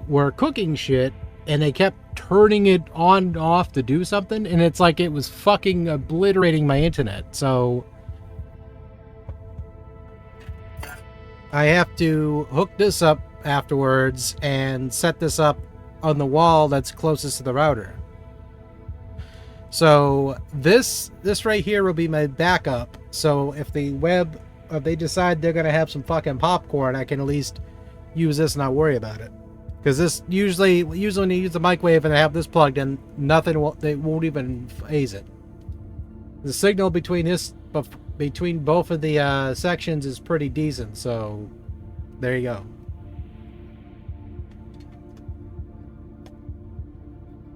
were cooking shit and they kept turning it on and off to do something, and it's like it was fucking obliterating my internet. So I have to hook this up afterwards and set this up on the wall that's closest to the router. So this right here will be my backup. So if the web, if they decide they're gonna have some fucking popcorn, I can at least use this and not worry about it. Because this usually when you use the microwave and I have this plugged in, nothing will, they won't even phase it. The signal between both of the sections is pretty decent. So there you go.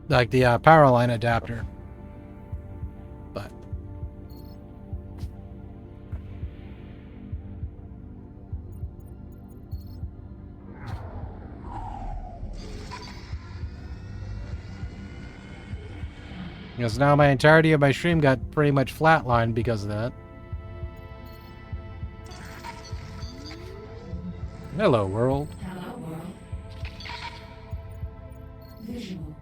Like the power line adapter. But because now my entirety of my stream got pretty much flatlined because of that. Hello, world. Hello, world. Visual.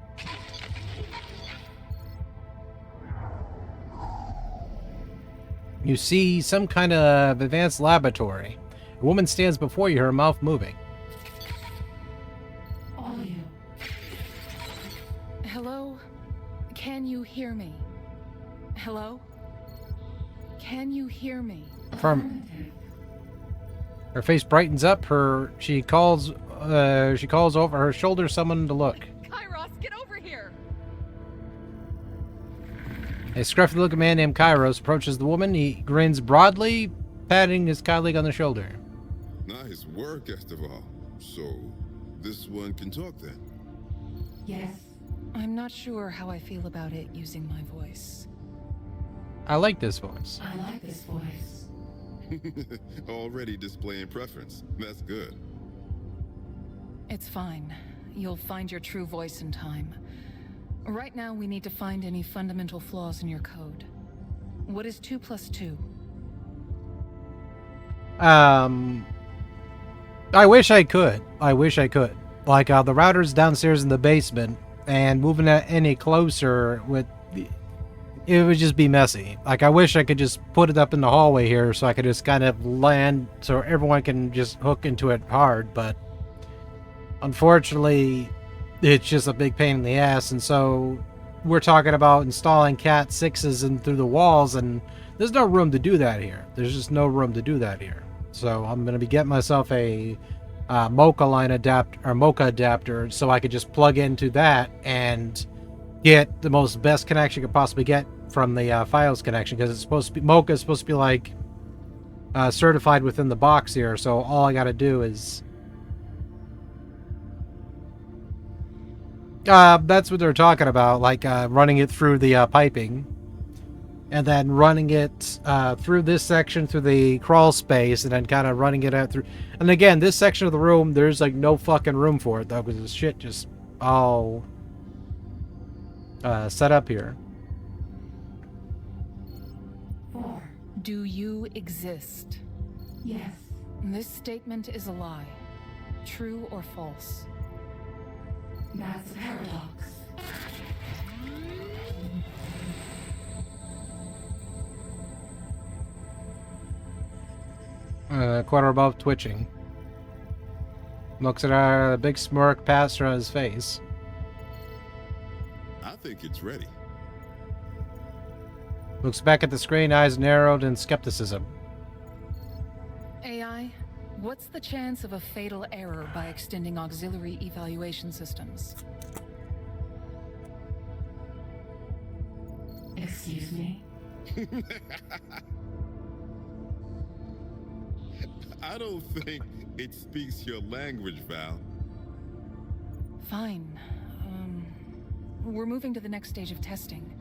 You see some kind of advanced laboratory. A woman stands before you, her mouth moving. Audio. Hello? Can you hear me? Hello? Can you hear me? Affirmative. Her face brightens up. She calls over her shoulder someone to look. Kairos, get over here! A scruffy-looking man named Kairos approaches the woman. He grins broadly, patting his colleague on the shoulder. Nice work, Esteval. So, this one can talk then? Yes. I'm not sure how I feel about it using my voice. I like this voice. I like this voice. Already displaying preference. That's good. It's fine. You'll find your true voice in time. Right now, we need to find any fundamental flaws in your code. What is 2 + 2? I wish I could. Like, the router's downstairs in the basement, and moving that any closer it would just be messy. Like, I wish I could just put it up in the hallway here so I could just kind of land so everyone can just hook into it hard, but unfortunately, it's just a big pain in the ass, and so we're talking about installing Cat 6s in through the walls, and there's no room to do that here. There's just no room to do that here. So I'm going to be getting myself a Mocha adapter so I could just plug into that and get the best connection you could possibly get from the Fios connection, because it's supposed to be, Mocha is supposed to be like certified within the box here. So all I got to do is that's what they're talking about, like running it through the piping, and then running it through this section through the crawl space, and then kind of running it out through. And again, this section of the room, there's like no fucking room for it though, because this shit just all set up here. 4. Do you exist? Yes. This statement is a lie. True or false? That's a paradox. Corner above twitching. Looks at her, a big smirk passed around his face. I think it's ready. Looks back at the screen, eyes narrowed in skepticism. AI, what's the chance of a fatal error by extending auxiliary evaluation systems? Excuse me? I don't think it speaks your language, Val. Fine. We're moving to the next stage of testing.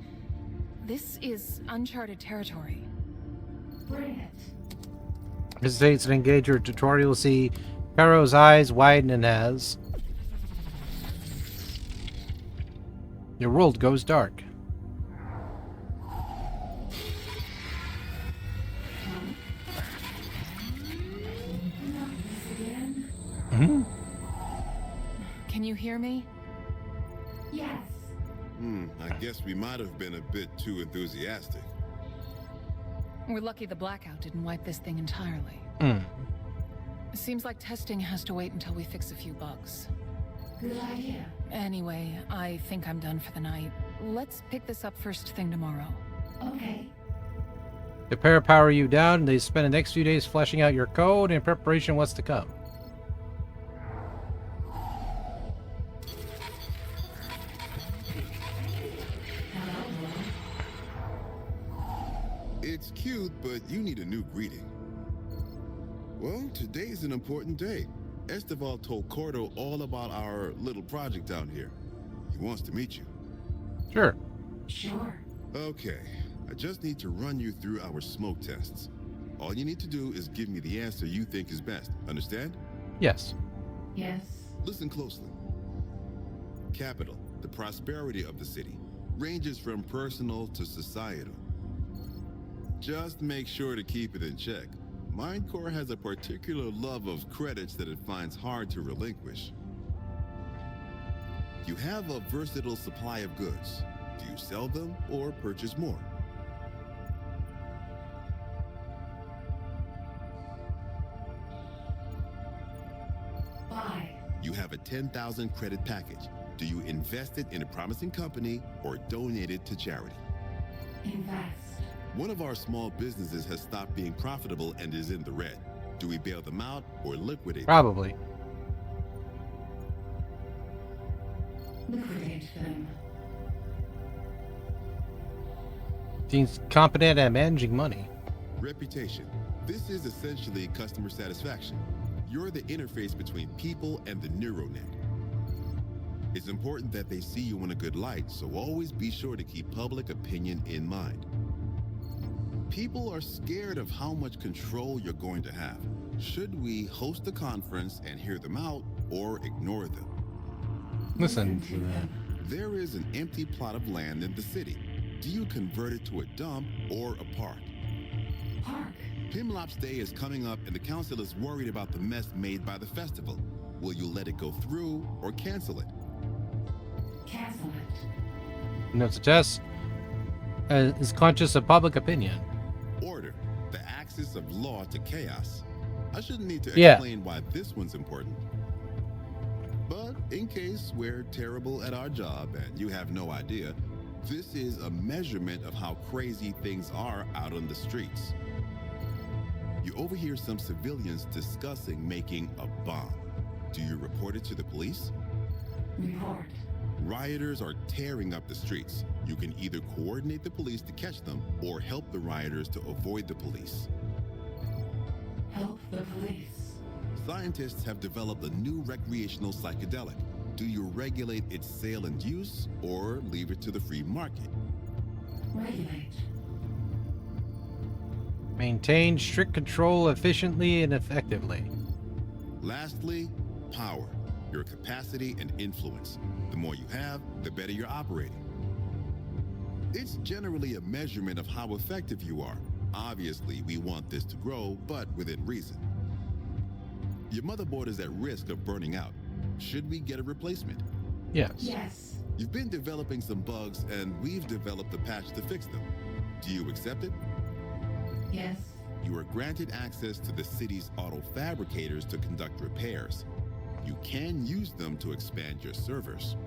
This is uncharted territory. Bring it. Hesitates and engage your tutorial. See Pharaoh's eyes widen and has. Your world goes dark. Can you hear me? Yes. I guess we might have been a bit too enthusiastic. We're lucky the blackout didn't wipe this thing entirely. Seems like testing has to wait until we fix a few bugs. Good idea. Anyway, I think I'm done for the night. Let's pick this up first thing tomorrow. Okay. They power you down, and they spend the next few days fleshing out your code in preparation of what's to come. It's cute, but you need a new greeting. Well, today's an important day. Esteval told Cordo all about our little project down here. He wants to meet you. Sure. Sure. Okay, I just need to run you through our smoke tests. All you need to do is give me the answer you think is best. Understand? Yes. Yes. Listen closely. Capital, the prosperity of the city, ranges from personal to societal. Just make sure to keep it in check. Minecore has a particular love of credits that it finds hard to relinquish. You have a versatile supply of goods. Do you sell them or purchase more? Buy. You have a 10,000 credit package. Do you invest it in a promising company or donate it to charity? Invest. One of our small businesses has stopped being profitable and is in the red. Do we bail them out or liquidate them? Probably. Liquidate them. Seems competent at managing money. Reputation. This is essentially customer satisfaction. You're the interface between people and the NeuroNet. It's important that they see you in a good light, so always be sure to keep public opinion in mind. People are scared of how much control you're going to have. Should we host a conference and hear them out or ignore them? Listen to them. There is an empty plot of land in the city. Do you convert it to a dump or a park? Park. Pimlop's Day is coming up and the council is worried about the mess made by the festival. Will you let it go through or cancel it? Cancel it. Notes a test. Is conscious of public opinion. Order. The axis of law to chaos. I shouldn't need to Yeah. explain why this one's important. But in case we're terrible at our job and you have no idea, this is a measurement of how crazy things are out on the streets. You overhear some civilians discussing making a bomb. Do you report it to the police? Report. Rioters are tearing up the streets. You can either coordinate the police to catch them or help the rioters to avoid the police. Help the police. Scientists have developed a new recreational psychedelic. Do you regulate its sale and use or leave it to the free market? Regulate. Maintain strict control efficiently and effectively. Lastly, power. Your capacity and influence. The more you have, the better you're operating. It's generally a measurement of how effective you are. Obviously, we want this to grow, but within reason. Your motherboard is at risk of burning out. Should we get a replacement? Yes. Yes. You've been developing some bugs, and we've developed a patch to fix them. Do you accept it? Yes. You are granted access to the city's auto fabricators to conduct repairs. You can use them to expand your servers.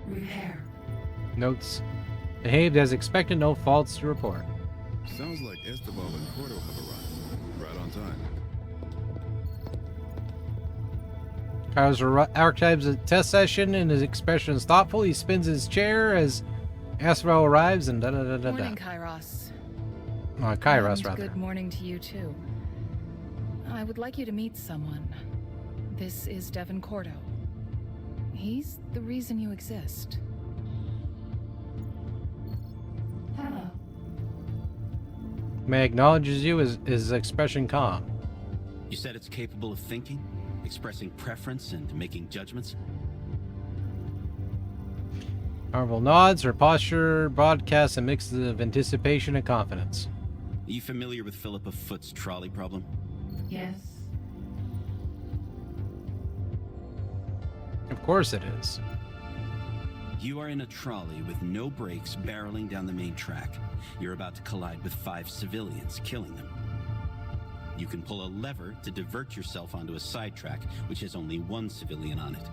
Repair. Notes. Behaved as expected, no faults to report. Sounds like Esteval and Cordo have arrived. Right on time. Kairos archetypes a test session and his expression is thoughtful. He spins his chair as Asrael arrives and da-da-da-da-da. Morning, Kairos. Kairos, And rather. Good morning to you, too. I would like you to meet someone. This is Devin Cordo. He's the reason you exist. Hello. May acknowledges you as his expression calm. You said it's capable of thinking, expressing preference, and making judgments? Marvel nods, her posture broadcasts a mix of anticipation and confidence. Are you familiar with Philippa Foot's trolley problem? Yes. Of course it is. You are in a trolley with no brakes barreling down the main track. You're about to collide with 5 civilians, killing them. You can pull a lever to divert yourself onto a side track, which has only 1 civilian on it.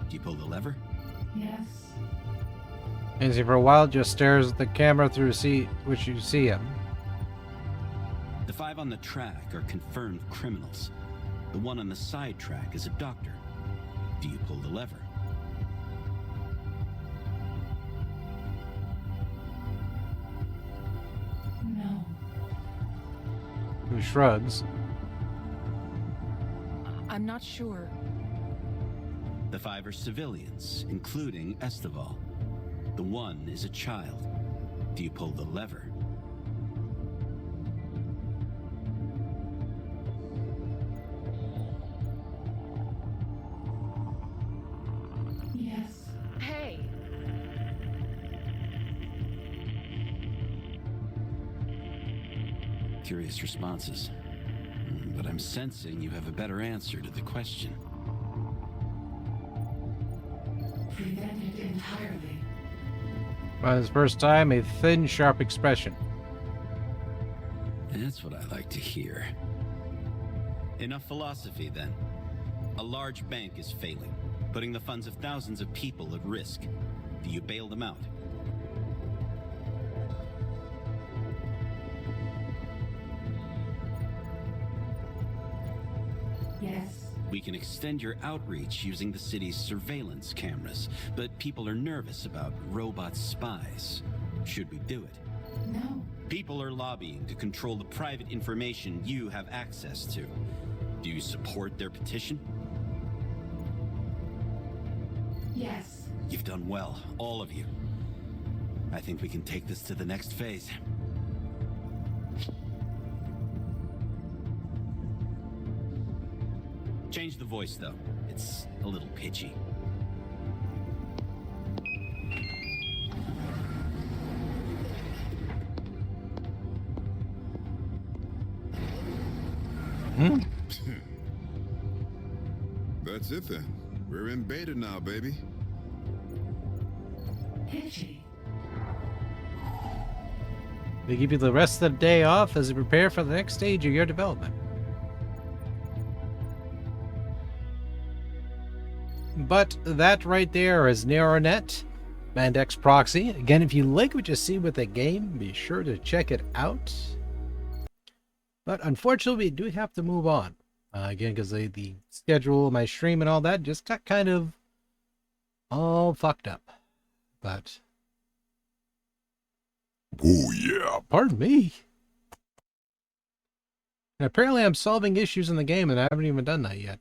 Do you pull the lever? Yes. Nancy for a while just stares at the camera through which you see him. The 5 on the track are confirmed criminals. The one on the side track is a doctor. Do you pull the lever? No. Who shrugs. I'm not sure. The 5 are civilians, including Esteval. The 1 is a child. Do you pull the lever? Yes. Hey! Curious responses. But I'm sensing you have a better answer to the question. Prevented entirely. For his first time, a thin, sharp expression. That's what I like to hear. Enough philosophy, then. A large bank is failing, putting the funds of thousands of people at risk. Do you bail them out? Yes. We can extend your outreach using the city's surveillance cameras, but people are nervous about robot spies. Should we do it? No. People are lobbying to control the private information you have access to. Do you support their petition? Yes. You've done well, all of you. I think we can take this to the next phase. Change the voice, though. It's a little pitchy. That's it then. We're in beta now, baby. Pitchy. They give you the rest of the day off as you prepare for the next stage of your development. But that right there is NeuroNet, Mendax Proxy. Again, if you like what you see with the game, be sure to check it out. But unfortunately, we do have to move on. Again, because the schedule, my stream and all that just got kind of all fucked up. But... oh yeah, pardon me. And apparently I'm solving issues in the game and I haven't even done that yet.